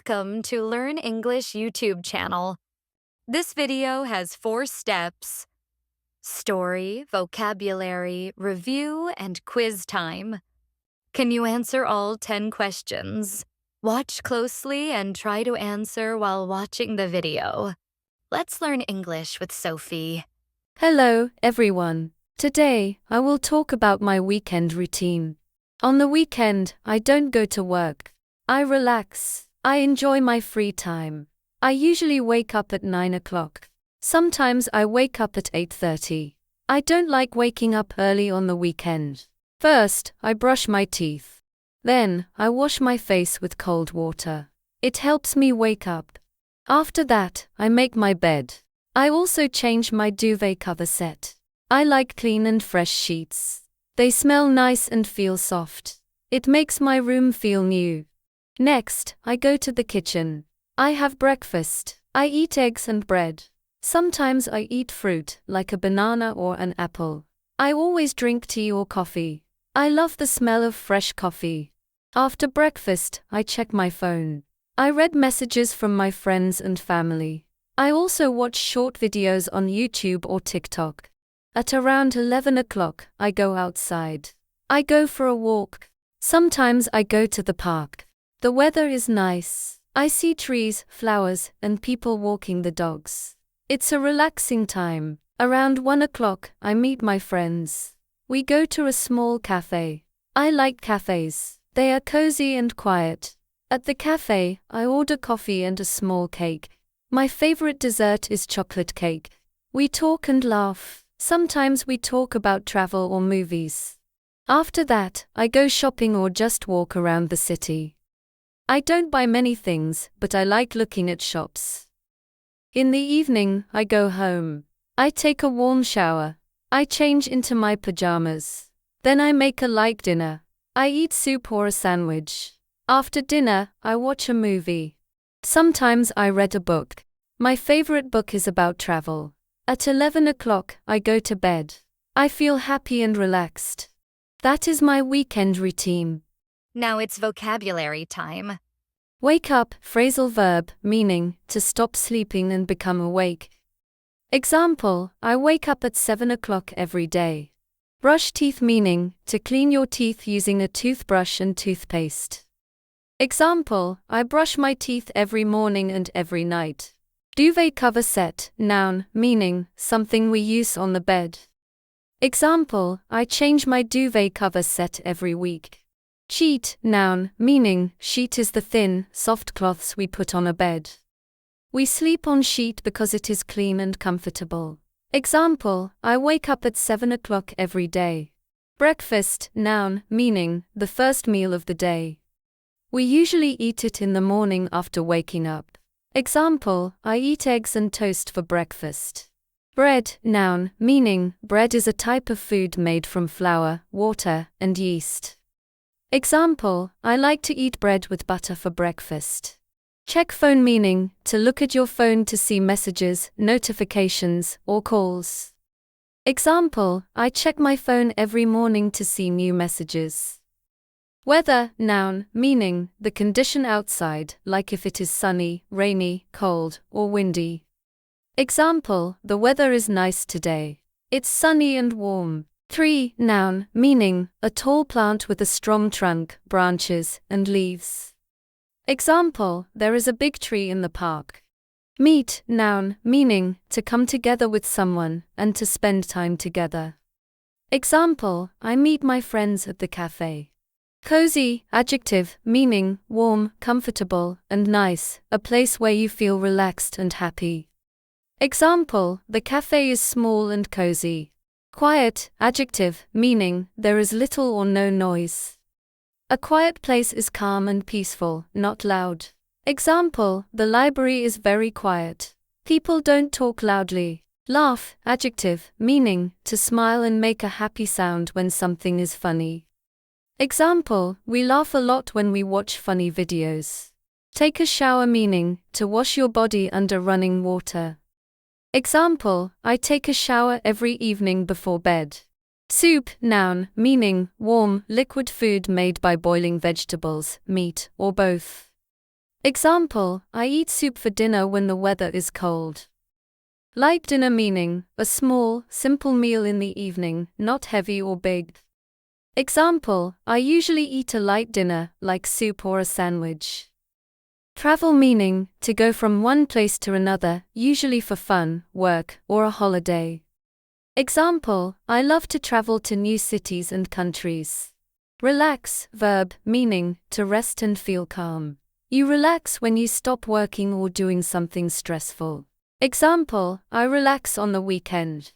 Welcome to Learn English YouTube channel. This video has 4 steps: story, vocabulary, review, and quiz time. Can you answer all 10 questions? Watch closely and try to answer while watching the video. Let's learn English with Sophie. Hello, everyone. Today, I will talk about my weekend routine. On the weekend, I don't go to work. I relax. I enjoy my free time. I usually wake up at 9 o'clock. Sometimes I wake up at 8:30. I don't like waking up early on the weekend. First, I brush my teeth. Then, I wash my face with cold water. It helps me wake up. After that, I make my bed. I also change my duvet cover set. I like clean and fresh sheets. They smell nice and feel soft. It makes my room feel new. Next, I go to the kitchen. I have breakfast. I eat eggs and bread. Sometimes I eat fruit, like a banana or an apple. I always drink tea or coffee. I love the smell of fresh coffee. After breakfast, I check my phone. I read messages from my friends and family. I also watch short videos on YouTube or TikTok. At around 11 o'clock, I go outside. I go for a walk. Sometimes I go to the park. The weather is nice. I see trees, flowers, and people walking the dogs. It's a relaxing time. Around 1 o'clock, I meet my friends. We go to a small cafe. I like cafes. They are cozy and quiet. At the cafe, I order coffee and a small cake. My favorite dessert is chocolate cake. We talk and laugh. Sometimes we talk about travel or movies. After that, I go shopping or just walk around the city. I don't buy many things, but I like looking at shops. In the evening, I go home. I take a warm shower. I change into my pajamas. Then I make a light dinner. I eat soup or a sandwich. After dinner, I watch a movie. Sometimes I read a book. My favorite book is about travel. At 11 o'clock, I go to bed. I feel happy and relaxed. That is my weekend routine. Now it's vocabulary time. Wake up, phrasal verb, meaning, to stop sleeping and become awake. Example, I wake up at 7 o'clock every day. Brush teeth, meaning, to clean your teeth using a toothbrush and toothpaste. Example, I brush my teeth every morning and every night. Duvet cover set, noun, meaning, something we use on the bed. Example, I change my duvet cover set every week. Sheet, noun, meaning, sheet is the thin, soft cloths we put on a bed. We sleep on sheet because it is clean and comfortable. Example, I wake up at 7 o'clock every day. Breakfast, noun, meaning, the first meal of the day. We usually eat it in the morning after waking up. Example, I eat eggs and toast for breakfast. Bread, noun, meaning, bread is a type of food made from flour, water, and yeast. Example, I like to eat bread with butter for breakfast. Check phone, meaning, to look at your phone to see messages, notifications, or calls. Example, I check my phone every morning to see new messages. Weather, noun, meaning, the condition outside, like if it is sunny, rainy, cold, or windy. Example, the weather is nice today. It's sunny and warm. Tree, noun, meaning, a tall plant with a strong trunk, branches, and leaves. Example, there is a big tree in the park. Meet, noun, meaning, to come together with someone, and to spend time together. Example, I meet my friends at the cafe. Cozy, adjective, meaning, warm, comfortable, and nice, a place where you feel relaxed and happy. Example, the cafe is small and cozy. Quiet, adjective, meaning, there is little or no noise. A quiet place is calm and peaceful, not loud. Example, the library is very quiet. People don't talk loudly. Laugh, adjective, meaning, to smile and make a happy sound when something is funny. Example, we laugh a lot when we watch funny videos. Take a shower, meaning, to wash your body under running water. Example, I take a shower every evening before bed. Soup, noun, meaning, warm, liquid food made by boiling vegetables, meat, or both. Example, I eat soup for dinner when the weather is cold. Light dinner meaning, a small, simple meal in the evening, not heavy or big. Example, I usually eat a light dinner, like soup or a sandwich. Travel meaning, to go from one place to another, usually for fun, work, or a holiday. Example, I love to travel to new cities and countries. Relax, verb, meaning, to rest and feel calm. You relax when you stop working or doing something stressful. Example, I relax on the weekend.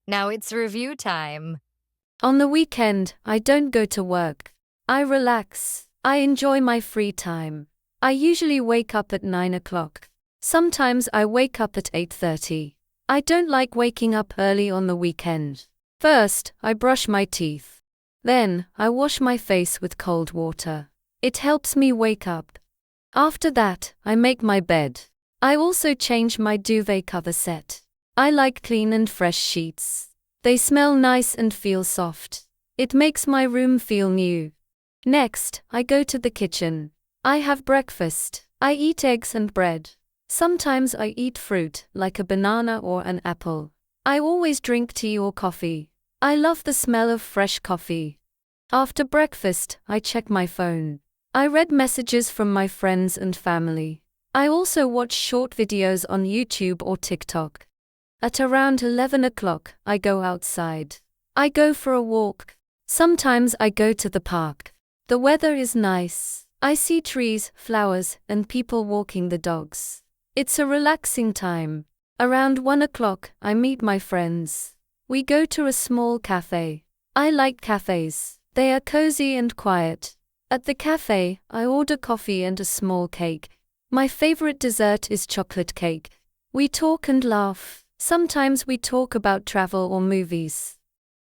Now it's review time. On the weekend, I don't go to work. I relax. I enjoy my free time. I usually wake up at 9 o'clock. Sometimes I wake up at 8:30. I don't like waking up early on the weekend. First, I brush my teeth. Then, I wash my face with cold water. It helps me wake up. After that, I make my bed. I also change my duvet cover set. I like clean and fresh sheets. They smell nice and feel soft. It makes my room feel new. Next, I go to the kitchen. I have breakfast. I eat eggs and bread. Sometimes I eat fruit, like a banana or an apple. I always drink tea or coffee. I love the smell of fresh coffee. After breakfast, I check my phone. I read messages from my friends and family. I also watch short videos on YouTube or TikTok. At around 11 o'clock, I go outside. I go for a walk. Sometimes I go to the park. The weather is nice. I see trees, flowers, and people walking the dogs. It's a relaxing time. Around 1 o'clock, I meet my friends. We go to a small cafe. I like cafes. They are cozy and quiet. At the cafe, I order coffee and a small cake. My favorite dessert is chocolate cake. We talk and laugh. Sometimes we talk about travel or movies.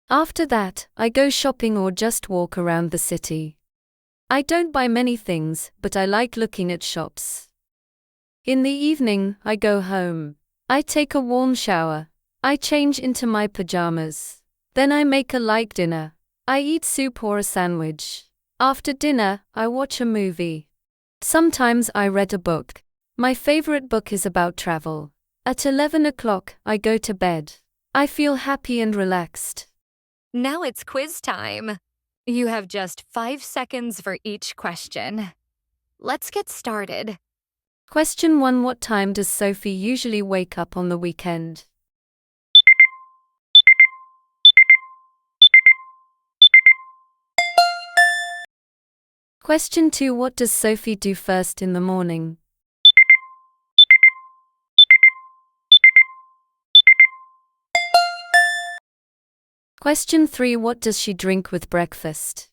After that, I go shopping or just walk around the city. I don't buy many things, but I like looking at shops. In the evening, I go home. I take a warm shower. I change into my pajamas. Then I make a light dinner. I eat soup or a sandwich. After dinner, I watch a movie. Sometimes I read a book. My favorite book is about travel. At 11 o'clock, I go to bed. I feel happy and relaxed. Now it's quiz time. You have just 5 seconds for each question. Let's get started. Question 1. What time does Sophie usually wake up on the weekend? Question 2. What does Sophie do first in the morning? Question 3. What does she drink with breakfast?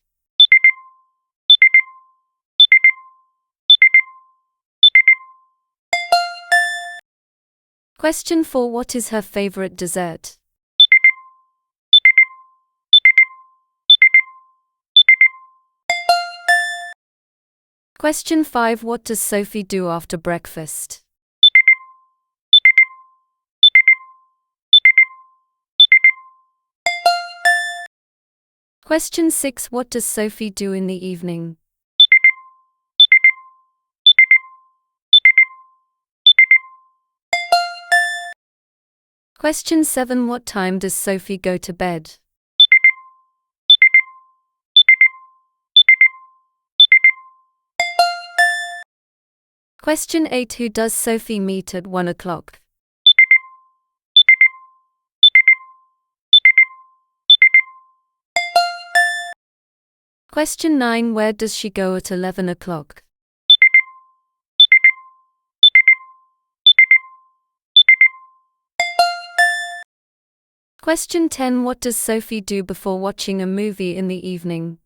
Question 4. What is her favorite dessert? Question 5. What does Sophie do after breakfast? Question 6. What does Sophie do in the evening? Question 7. What time does Sophie go to bed? Question 8. Who does Sophie meet at 1 o'clock? Question 9. Where does she go at 11 o'clock? Question 10. What does Sophie do before watching a movie in the evening?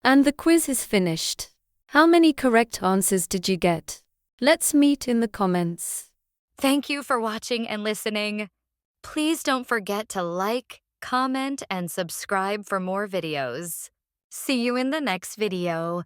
And the quiz is finished. How many correct answers did you get? Let's meet in the comments. Thank you for watching and listening. Please don't forget to like, comment, and subscribe for more videos. See you in the next video.